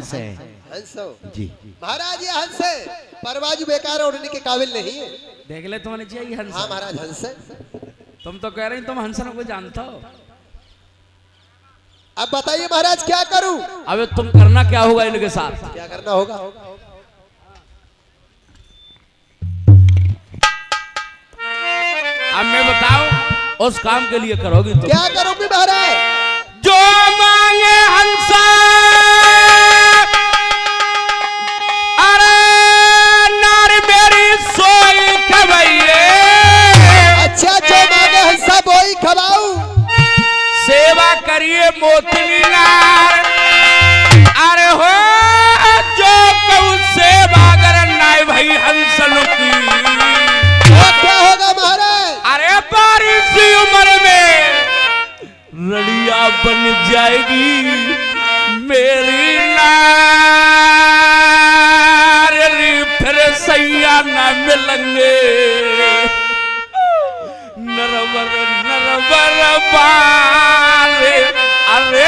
हंस है। हंस जी महाराज, ये हंस है पर बाजू बेकार है, उड़ने के काबिल नहीं है। देख ले तुम्हारे चाहिए हंस। हाँ महाराज हंस है। तुम तो कह रही तुम हंसनों को जानता हो। अब बताइए महाराज क्या करूं? अबे तुम करना क्या होगा इनके साथ? क्या करना होगा? अब मैं बताओ उस काम के लिए करोगी तुम। क्या करोगे महाराज? जो मांगे हंसा, अरे नारी मेरी सोई खबैये। अच्छा, जो मांगे हंसा बोई खवाऊं। सेवा करिए मोतनी नार, अरे हो जो कहूँ सेवा कर नाय भाई हंसन की। क्या होगा महाराज? अरे बारिश की उम्र में रड़िया बन जाएगी मेरी नार, फिर सैया न मिलेंगे नरवर नरवर बारे। अरे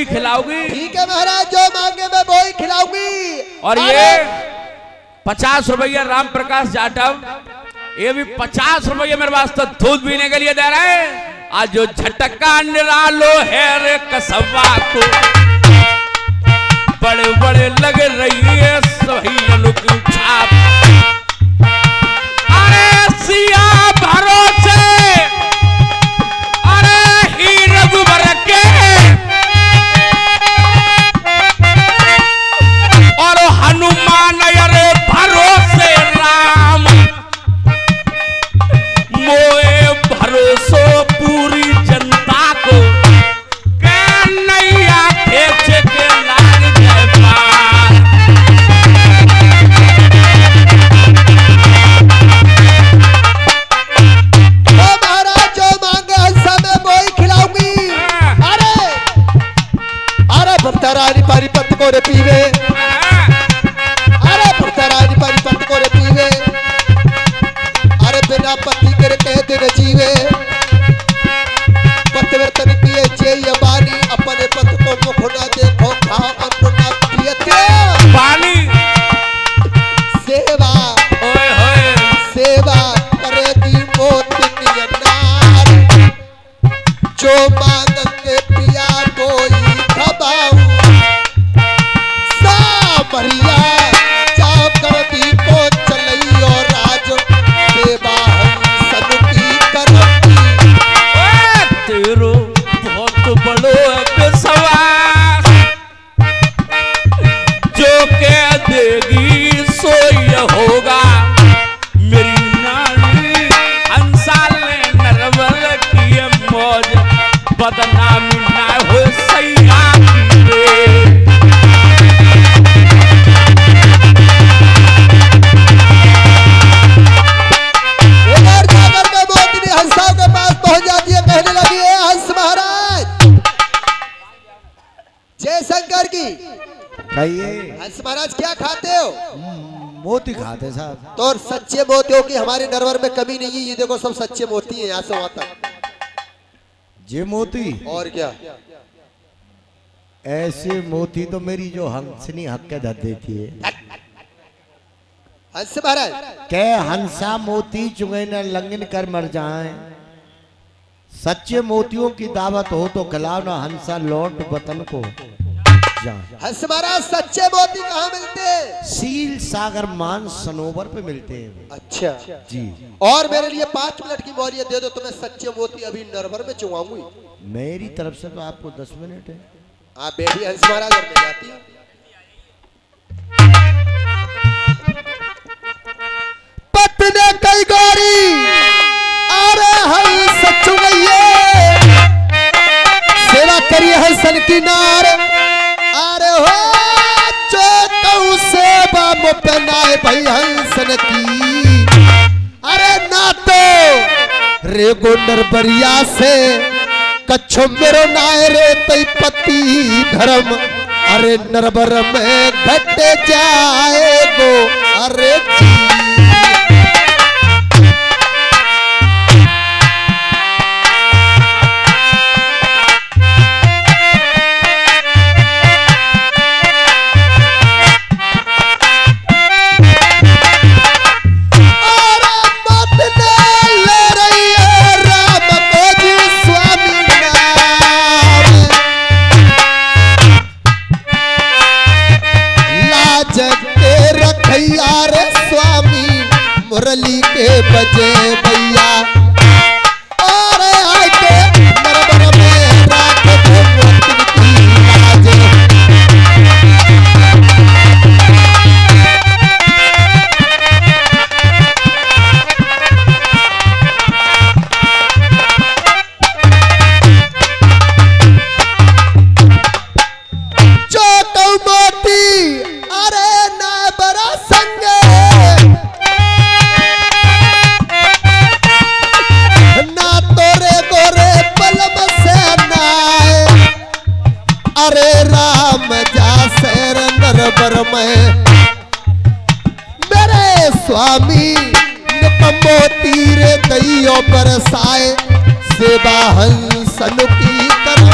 खिलाओगी? ठीक है महाराज, जो मांगे मैं वो ही खिलाऊंगी। और ये 50 रुपया राम प्रकाश जाटव, ये भी 50 रुपया मेरे वास्ते दूध पीने के लिए दे रहा है। आज जो झटका निरालो है रे कसवा को, बड़े बड़े लग रही है सही अनुकूल छाप। अरे सिया भरोसे, अरे ही रघुबर के, और हनुमान अरे भरोसे राम, मोए भरोसो पूरी जनता को, नैया खेच के लाग जाए पार। तो महाराज जो मांगे हंसा मैं वो ही खिलाऊंगी। अरे अरे भक्ता रानी पारी पत्त को रे पीवे, अरे भक्ता रानी पारी पत्त को रे पीवे, अरे बिना पत्ती के कह दे न जीवे। पतवर्तन पिए जय बानी, अपने पत को मुख न देखो खाओ अन्न न पियते। पानी सेवा ओए होए सेवा करे दी मोतनी नार, जो मांगे पिया बोई खबाऊ। सामरिया चाव कर दी को चलई और राज, सेवा हम सनुकी करती। तेरो बहुत बड़ो विश्वास, जो कह देगी सो ये होगा। मेरी नानी हंसा ने नरवल की मौज, बदनामी ना हो की। कहिए। हंस महाराज क्या खाते हो? मोती खाते साहब। तो और सच्चे मोतियों की हमारे नरवर में कमी नहीं है। ये देखो सब सच्चे मोती हैं यहाँ से वहां तक। जे मोती और क्या? ऐसे मोती तो मेरी जो हंसनी हक के धर देती है। हंस महाराज के हंसा मोती चुगे न लंगन कर मर जाए। सच्चे मोतियों की दावत हो तो खिलाओ ना हंसा लौट वतन को जा। हंस महाराज सच्चे मोती कहाँ मिलते हैं? सील सागर मान सनोवर पे मिलते हैं। अच्छा जी। और मेरे लिए 5 मिनट की मोहलत दे दो तो मैं सच्चे मोती अभी नरवर में चुवाऊंगी। मेरी तरफ से तो आपको 10 मिनट है। आप बेटी हंस महाराज और मैं जाती हूँ। पत्ने कई गोरी अरे हंस चुगैये सेवा करिए हंसन की नार। अरे हो जो कहूँ सेवा मुपनाए भाई हंसन की। अरे ना तो रे गोंडर बरिया से कच्छो मेरो नाय रे तई पति धर्म। अरे नरबर में घट जाएगो अरे जी। मुरली के बजे भैया और आए के नरबर में राख दो वतन की लाज। जो कौ मोती अरे ना बरा संगे अरे राम जा शेर नरबर में मेरे स्वामी मोती रे दैयो बरसाए सेवा हंसन की करम।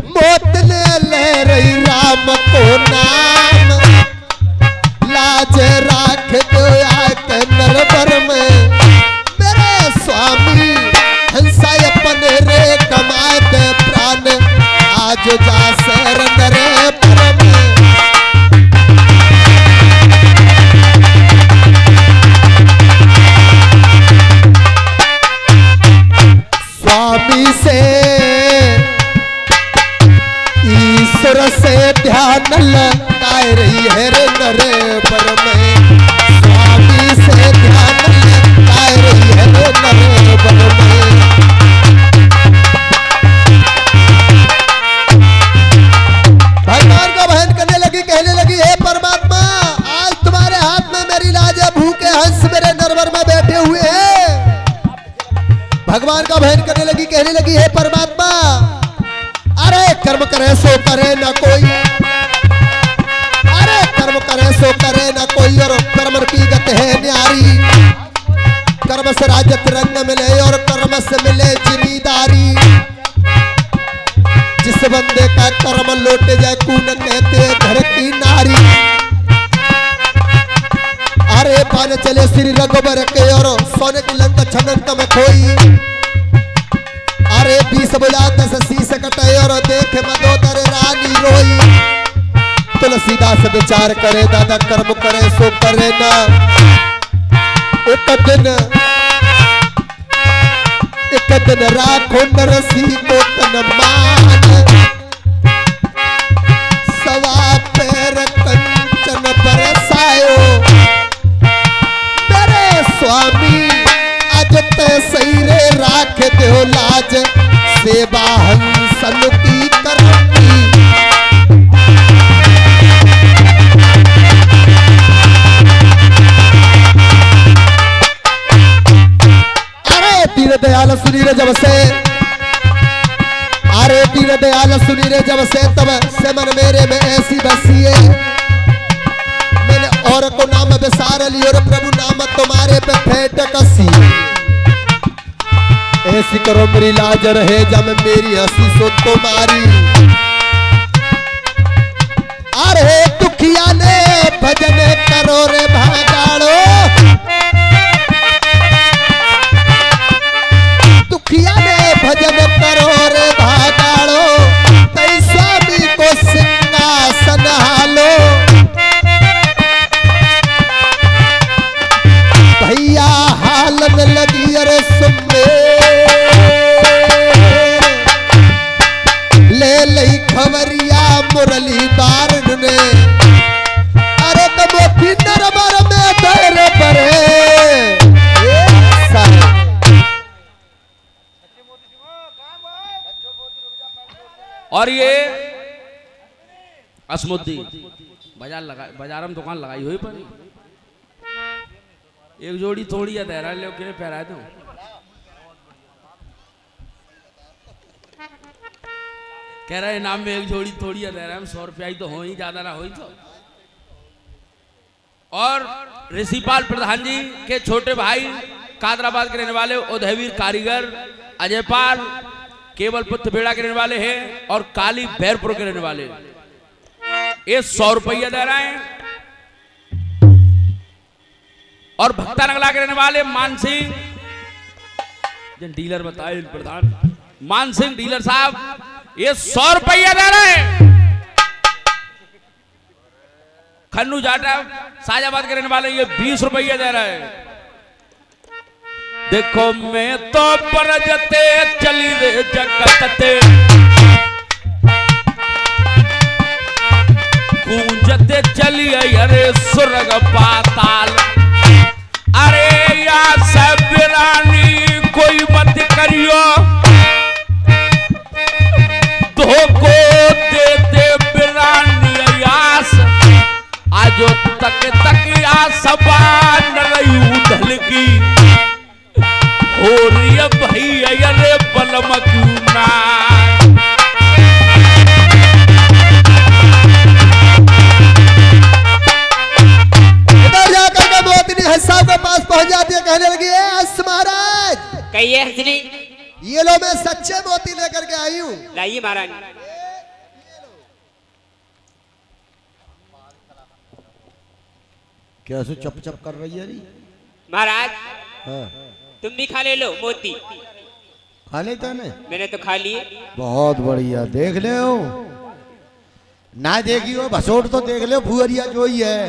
मोत ने ले रही राम को नाम लाज राख दो आके नरबर में मेरे स्वामी हंसा अपने रे कमाए दे प्राण आज जा शेर नरे पर में। स्वामी से ईश्वर से ध्यान लगाए रही है रे नरे पर में। स्वामी से ध्यान लगाए रही है रे नरे पर में। भगवान का बहन करने लगी कहने लगी हे परमात्मा आज तुम्हारे हाथ में मेरी लाज है। भूखे हंस मेरे नरवर में बैठे हुए हैं। भगवान का बहन करने लगी कहने लगी हे परमात्मा अरे कर्म करे सो करे ना कोई। अरे कर्म करे सो करे ना कोई और कर्म की गत है न्यारी। कर्म से राजत रंग मिले और कर्म से मिले जिम्मेदारी। जिस बंदे का कर्म लौट जाए कून कहते घर की नारी। अरे पान चले श्री रघुबर के और सोने की लंका छनंत में खोई। अरे 20 बजा 10 शीश कटे और देखे मदोदर रानी रोई। तुलसीदास विचार करे दादा कर्म करे सो करे ना। एक दिन राखो नरसी को तन मान। सवा पैर कंचन बरसायो मेरे स्वामी अजत सही रे राख दो लाज सेवा हंसन की करती। दयाल सुनी रे जब से, अरे दीन दयाल सुनी रे जब से, तब से मन मेरे में ऐसी बसी है, मैंने और को नाम विसार लियो रे प्रभु, नाम तुम्हारे पे फेंट कसी। ऐसी करो मेरी लाज रहे जब मेरी हंसी सो तुम्हारी। अरे दुखिया ने भजन करो रे भागाड़ो, दुखिया ने भजन करो रे भागाड़ो, तई स्वामी को सिंहासन हालो। भैया हालन लगी अरे सुमे, ले लई खबरिया मुरली बारन ने, अरे तबो किन्नर बर में पैर परे। और ये असमुद्दी बाजार में दुकान लगाई हुई पर एक जोड़ी थोड़ी है दहरा ले के पहरा दो। कह रहे नाम में एक जोड़ी थोड़ी है दहरा में 100 रुपया ही तो हो ही, ज्यादा ना हो ही तो। और ऋषिपाल प्रधान जी के छोटे भाई कादराबाद के रहने वाले उदयवीर कारीगर अजयपाल केवल पुत्र बेड़ा के रहने वाले हैं, और काली भैरपुर के रहने वाले ये 100 रुपया दे रहे हैं। और भक्ता नगला के रहने वाले मान सिंह, जिन डीलर बताए प्रधान मान सिंह डीलर साहब, ये 100 रुपया दे रहे हैं। खन्नू जाटा साजाबाद के रहने वाले ये 20 रुपया दे रहे हैं। देखो मैं तो परजते चली रे जगतते, गूंजते चली अरे सुरग पाताल। अरे या सब रानी कोई मत करियो, धोखो देते बिरानी आस, आजो तक तक आसमान रही उधल की, हो रही भैया अरे बलम क्यों ना। इधर जाकर के मोतिनी हंसाब के पास पहुंच जाती है, कहने लगी है महाराज कहिए हंसनी, ये लो मैं सच्चे मोती लेकर के आई हूँ। लाइए महाराज। कैसे चप चप कर रही है री? महाराज हाँ। तुम भी खा ले लो मोती। खा लेता ने? मैंने तो खा लिए। बहुत बढ़िया, देख ले हो ना देखी हो भसोट तो देख ले भूअरिया जो ही है।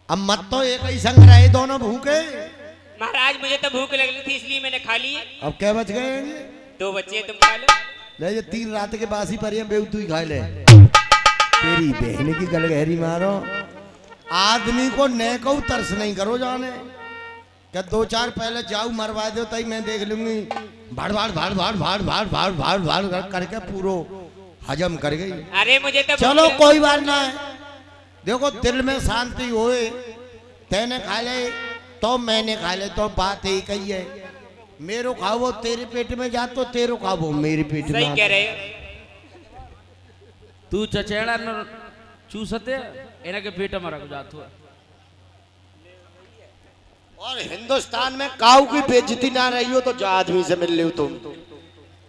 अब मत तो एक ही संग रहे दोनों भूखे। महाराज मुझे तो भूख लग रही थी इसलिए मैंने खा लिए। अब क्या बच गए? 2 बच्चे तुम खा लो। ले ये 3 रात के बासी पर बेऊ तू ही खा ले। तेरी बहन की गलगहरी मारो। आदमी को न को तरस नहीं करो जाने क्या 2-4 पहले जाऊ मरवा दो तई मैं देख लूंगी। भाड़ भाड़ भाड़ भाड़ भाड़ भाड़ भाड़ भाड़ भाड़ करके पूरो हजम कर गई। अरे मुझे तो चलो कोई बात ना है। देखो दिल में शांति होए, तेने खा ले तो मैंने खा ले तो बात ही कही है। मेरो खाओ वो तेरे पेट में जा तो तेरो खाओ वो मेरे पेट में। सही कह रहे हो। तू चचेड़ा न चूसते इन्हें के पेट में रख जात हुआ। और हिंदुस्तान में काऊ की बेइज्जती ना रही हो तो जो आदमी से मिल लो तुम।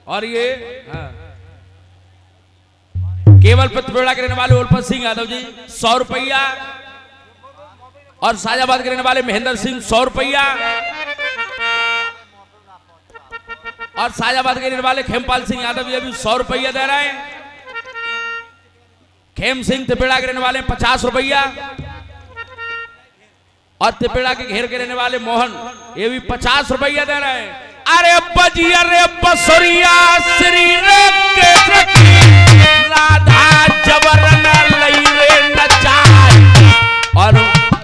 और ये हाँ। केवल पतपेड़ा के रहने वाले उल्फत सिंह यादव जी 100 रुपया, और साजाबाद के रहने वाले महेंद्र सिंह 100 रुपया, और साजाबाद के रहने वाले खेमपाल सिंह यादव ये भी 100 रुपया दे रहे हैं। खेम सिंह तिपेड़ा के रहने वाले 50 रुपया, और तिपेड़ा के घेर के रहने वाले मोहन ये भी 50 रुपया दे रहे हैं। अरे बजिया रे बसुरिया श्री रे राधा जबरन लई रे नचाए, और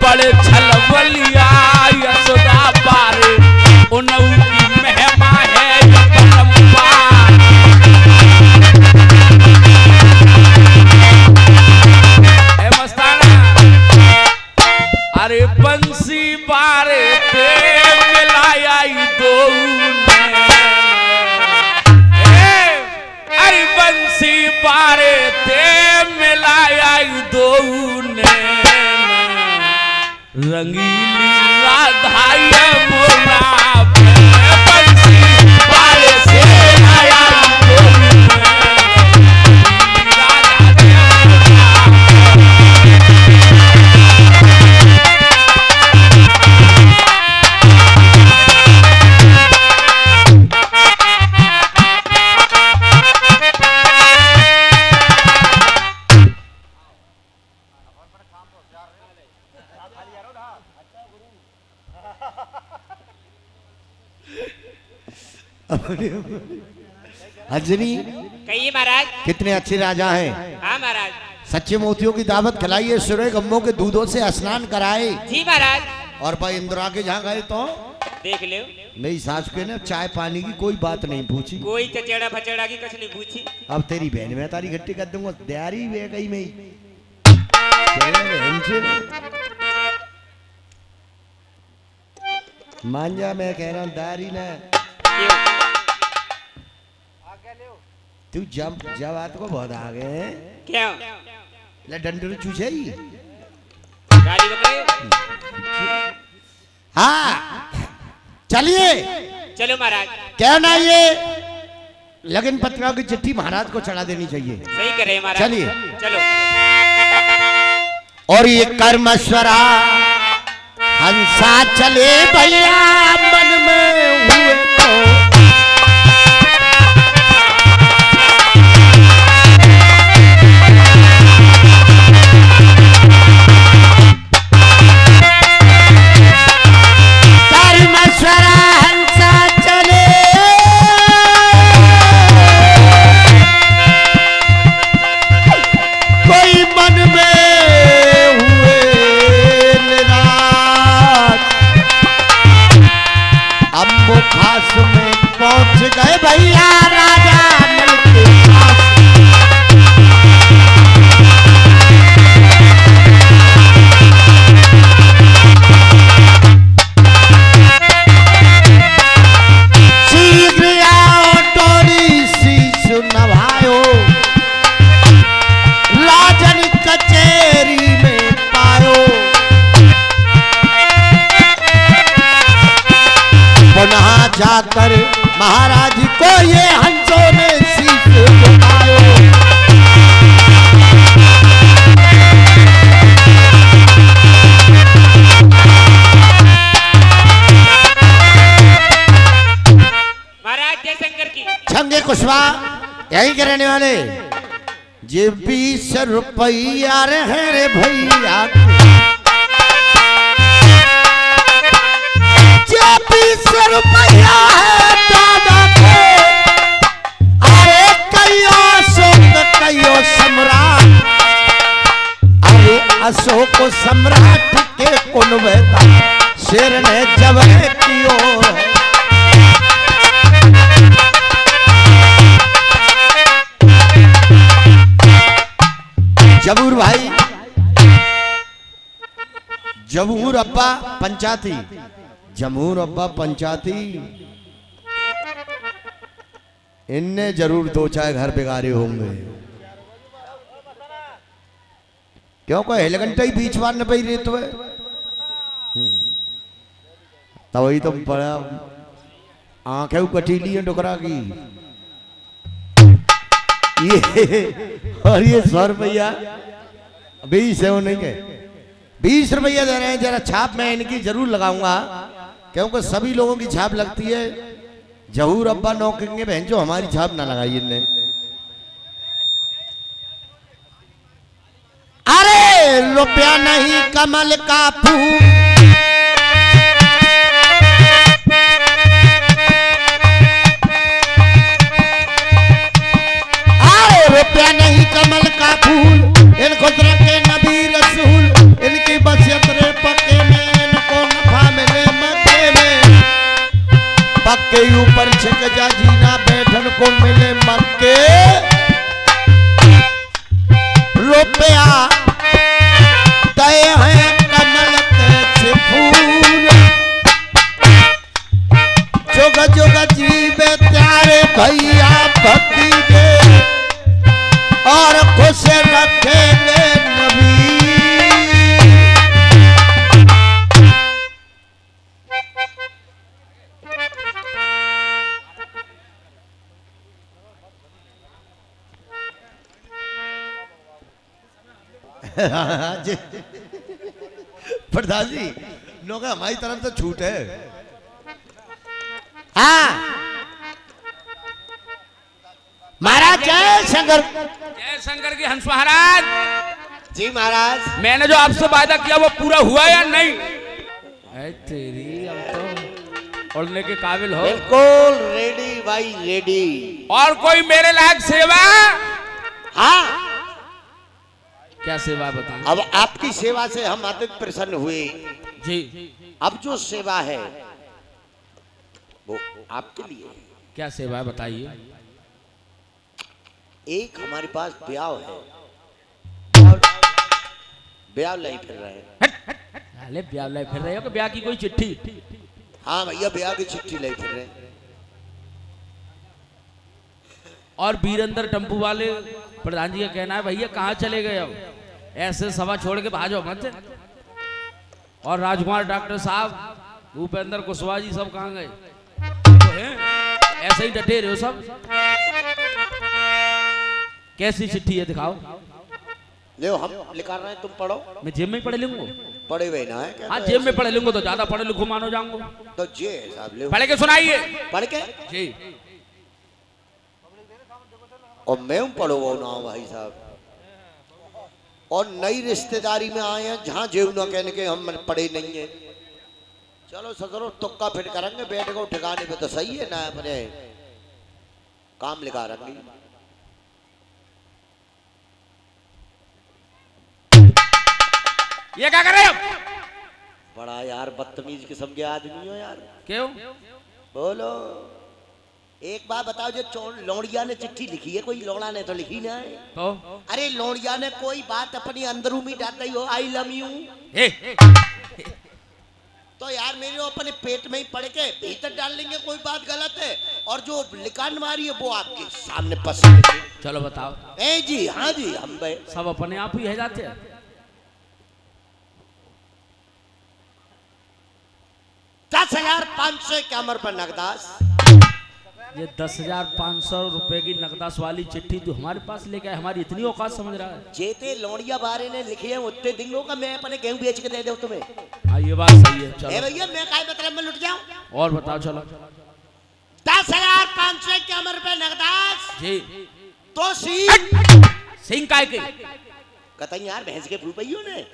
बड़े छलवलिया यशोदा बारे उनऊ की महिमा है परंपार। ए मस्ताना अरे बंसी बारे पे मिला मिलाया दो अरे बंसी बारे ते मिलाया दो रंगीली राधा यमुना बंसी बारे से आया दो हजरी कहिए महाराज। कितने अच्छे राजा हैं। हाँ महाराज। सच्चे मोतियों की दावत खिलाइए, सुरे गम्मों के दूधों से स्नान कराए। जी महाराज। और भाई इंदिरा के जहाँ गए तो देख लो, मेरी सास के ना चाय पानी की कोई बात नहीं पूछी, कोई चचेड़ा फचेड़ा की कुछ नहीं पूछी। अब तेरी बहन में तारी घट्टी कर दूंगा तैयारी वे गई में मान जा। मैं कह रहा हूँ दारी ना तू जब जब आत को बहुत आ गए क्यों ले डंडर चूछे ही। गाली बकरे। हाँ चलिए चलो महाराज। क्या ना ये लगन पत्रिका की चिट्ठी महाराज को चढ़ा देनी चाहिए। सही कर रहे हैं महाराज। चलिए चलो। और ये कर्मस्वरा हंसा चले भैया मन में हुए तो कर्मस्वरा हंसा चले कोई मन में हुए निराश। अम्बो खास में पहुंच गए भैया राजा नल के पास। शीघ्र आओ टोरी शीश नभायो राजन कचेरी में पायो। पुनः जाकर महाराज को ये हंसों ने शीश झुकायो। महाराज जयशंकर की। छंगे कुशवा यहीं के रहने वाले जे 20 रुपया रहे रे भैया जे 20 रुपया है दादा के। अरे कईयो अशोक कईयो सम्राट, अरे अशोक सम्राट के कुनबेता शेर ने जब कियो है। जबूर भाई जबूर अब्बा पंचाती जमूर अब्बा पंचाती इनने जरूर दो चाय घर बिगाड़े होंगे। क्यों कोई हेलघंटा ही बीच बार न पई रही तो तब वही तो बड़ा आंखें कटीली है डुकरा की। ये और ये 100 रुपया 20 है वो नहीं है 20 रुपया दे रहे हैं। जरा छाप मैं इनकी जरूर लगाऊंगा क्योंकि सभी लोगों की छाप लगती है। जहूर अब्बा नौकेंगे बहन जो हमारी छाप ना लगाई इनने। अरे रुपया नहीं कमल का फूल रुपया नहीं कमल का फूल इन खुदरा के नबी रसूल इनकी बसियत रे पक्के में इनको नफा मिले मक्के में। पक्के ऊपर छिक जा जीना बैठन को मिले मक्के। रुपया गए हैं कमल के फूल भैया भक्ति के और खुश रखेंगे नबी। जी। प्रधान जी लोग हमारी तरफ तो छूट है। हाँ महाराज जय शंकर। जय शंकर की हंस महाराज। जी महाराज मैंने जो आपसे वादा किया वो पूरा हुआ या नहीं? ऐ तेरी, अब तो उड़ने के काबिल हो। बिल्कुल रेडी भाई रेडी। और कोई मेरे लायक सेवा? हाँ क्या सेवा बताऊं? अब आपकी सेवा से हम अत्यंत प्रसन्न हुए। जी। अब जो सेवा है वो आपके लिए। क्या सेवा है बताइए। एक हमारे पास ब्याह है और ब्याह लाई फिर रहे हैं। अरे ब्याह लाई फिर रहे हो कि ब्याह की कोई चिट्ठी? हाँ भैया ब्याह की चिट्ठी लाई फिर रहे हैं। और वीरेंद्र टम्पू वाले प्रधान जी का कहना है भैया कहाँ चले गए अब, ऐसे सभा छोड़ के भाजो मत। और राजकुमार डॉक्टर साहब, भूपेंद्र कुशवाहा जी सब कहाँ गए? तो हैं ऐसे ही डटे रहे हो सब। कैसी चिट्ठी है दिखाओ। ले हम लिखा रहे हैं तुम पढ़ो। मैं जेब में ही पढ़ लूंगा। पढ़े हुए ना है क्या? हाँ जेब में पढ़ लूंगा तो ज्यादा पढ़े लिखो मानो जाऊंगा। तो जे साहब ले पढ़ के सुनाइए। पढ़ के जी। और मैं पढ़ो वो ना भाई साहब। और नई रिश्तेदारी में आए हैं जहाँ जेब ना कहने के हम पढ़े नहीं है। चलो ससुरो तुक्का फिट करेंगे, बैठ को ठिकाने पे तो सही है ना, अपने काम लिखा रंगी। ये क्या कर रहे हो? बड़ा यार बदतमीज किस्म के आदमी हो यार। क्यों? बोलो एक बात बताओ, जो लौड़िया ने चिट्ठी लिखी है, कोई लौड़ा ने तो लिखी ना है। तो अरे लौड़िया ने कोई बात अपनी अंदरूनी डाल ही हो, आई लव यू, तो यार मेरे अपने पेट में ही पड़ के भीतर डाल लेंगे, कोई बात गलत है। और जो लिकान मारी है वो आपके सामने पसंद है। चलो बताओ। ए जी हाँ जी हम सब अपने आप ही है जाते हैं। 10,500 कैमर पर नगदास। ये 10,500 रुपए की नकदास वाली चिट्ठी तू हमारे पास लेके आए, हमारी इतनी औकात समझ रहा है? जेते लौड़िया बारे ने लिखे हैं उतने दिनों का मैं अपने गेहूं बेच के दे दूं तुम्हें। हाँ ये बात सही है। चलो भैया मैं काय मतलब में लुट जाऊं? और बताओ। चलो 10,500 कैमर पे नगदास। जी। तो सिंह सिंह काय के? कतई यार भैंस के रुपयों ने